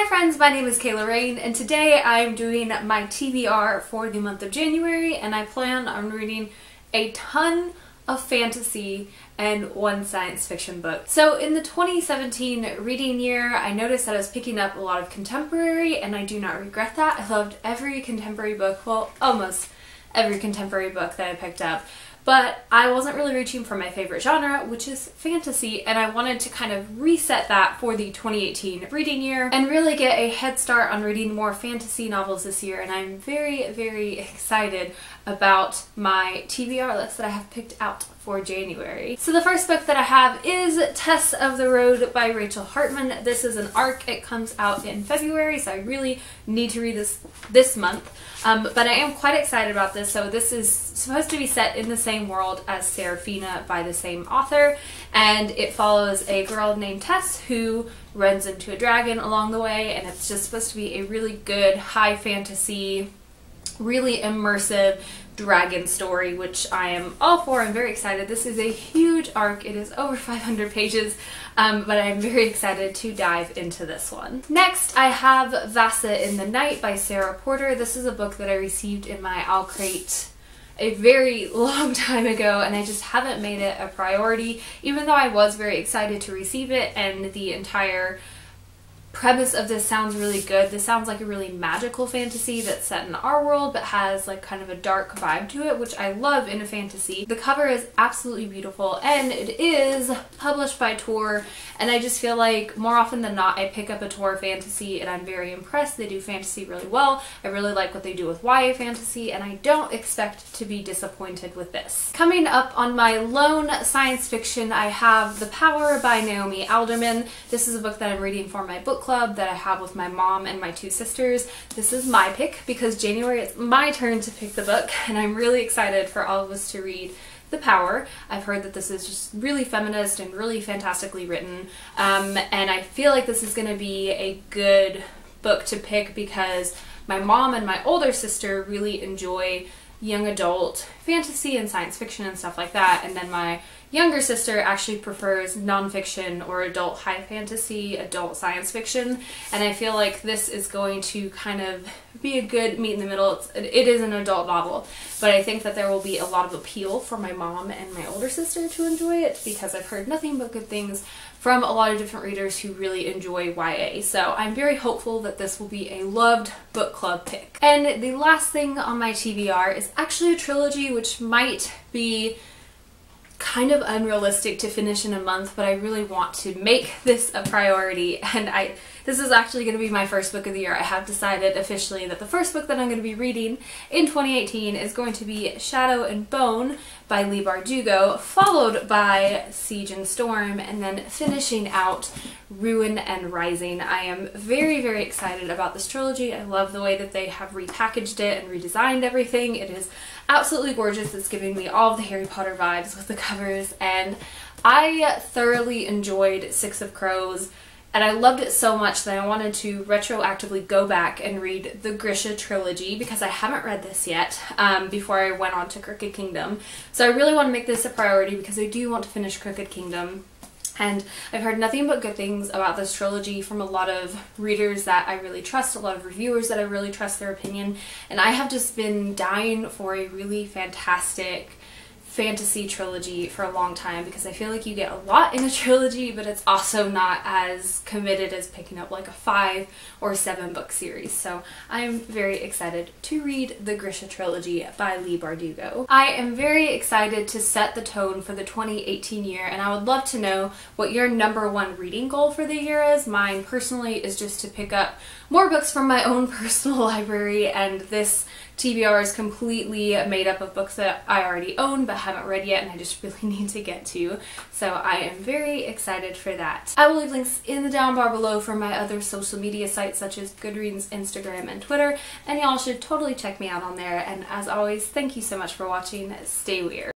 Hi friends, my name is Kayla Rayne, and today I'm doing my TBR for the month of January, and I plan on reading a ton of fantasy and one science fiction book. So in the 2017 reading year, I noticed that I was picking up a lot of contemporary, and I do not regret that. I loved every contemporary book, well, almost every contemporary book that I picked up. But I wasn't really reaching for my favorite genre, which is fantasy, and I wanted to kind of reset that for the 2018 reading year and really get a head start on reading more fantasy novels this year. And I'm very, very excited about my TBR list that I have picked out for January. So the first book that I have is Tess of the Road by Rachel Hartman. This is an ARC. It comes out in February, so I really need to read this month. But I am quite excited about this. So this is supposed to be set in the same world as Seraphina by the same author, and it follows a girl named Tess who runs into a dragon along the way, and it's just supposed to be a really good high fantasy, really immersive dragon story, which I am all for. I'm very excited. This is a huge arc. It is over 500 pages, but I'm very excited to dive into this one. Next, I have Vassa in the Night by Sarah Porter. This is a book that I received in my Owl Crate a very long time ago, and I just haven't made it a priority, even though I was very excited to receive it, and the entire premise of this sounds really good. This sounds like a really magical fantasy that's set in our world but has like kind of a dark vibe to it, which I love in a fantasy. The cover is absolutely beautiful, and it is published by Tor, and I just feel like more often than not I pick up a Tor fantasy and I'm very impressed. They do fantasy really well. I really like what they do with YA fantasy, and I don't expect to be disappointed with this. Coming up on my lone science fiction, I have The Power by Naomi Alderman. This is a book that I'm reading for my book club that I have with my mom and my two sisters. This is my pick because January it's my turn to pick the book, and I'm really excited for all of us to read The Power. I've heard that this is just really feminist and really fantastically written, and I feel like this is going to be a good book to pick because my mom and my older sister really enjoy young adult fantasy and science fiction and stuff like that, and then my younger sister actually prefers nonfiction or adult high fantasy, adult science fiction, and I feel like this is going to kind of be a good meet in the middle. It is an adult novel, but I think that there will be a lot of appeal for my mom and my older sister to enjoy it because I've heard nothing but good things from a lot of different readers who really enjoy YA. So I'm very hopeful that this will be a loved book club pick. And the last thing on my TBR is actually a trilogy, which might be kind of unrealistic to finish in a month, but I really want to make this a priority, and this is actually going to be my first book of the year. I have decided officially that the first book that I'm going to be reading in 2018 is going to be Shadow and Bone by Leigh Bardugo, followed by Siege and Storm, and then finishing out Ruin and Rising. I am very, very excited about this trilogy. I love the way that they have repackaged it and redesigned everything. It is absolutely gorgeous. It's giving me all of the Harry Potter vibes with the covers, and I thoroughly enjoyed Six of Crows, and I loved it so much that I wanted to retroactively go back and read the Grisha trilogy because I haven't read this yet before I went on to Crooked Kingdom. So I really want to make this a priority because I do want to finish Crooked Kingdom. And I've heard nothing but good things about this trilogy from a lot of readers that I really trust, a lot of reviewers that I really trust their opinion, and I have just been dying for a really fantastic fantasy trilogy for a long time because I feel like you get a lot in a trilogy, but it's also not as committed as picking up like a 5 or 7 book series. So I'm very excited to read the Grisha trilogy by Leigh Bardugo. I am very excited to set the tone for the 2018 year, and I would love to know what your #1 reading goal for the year is. Mine personally is just to pick up more books from my own personal library, and this TBR is completely made up of books that I already own but haven't read yet and I just really need to get to. So I am very excited for that. I will leave links in the down bar below for my other social media sites such as Goodreads, Instagram, and Twitter, and y'all should totally check me out on there. And as always, thank you so much for watching. Stay weird.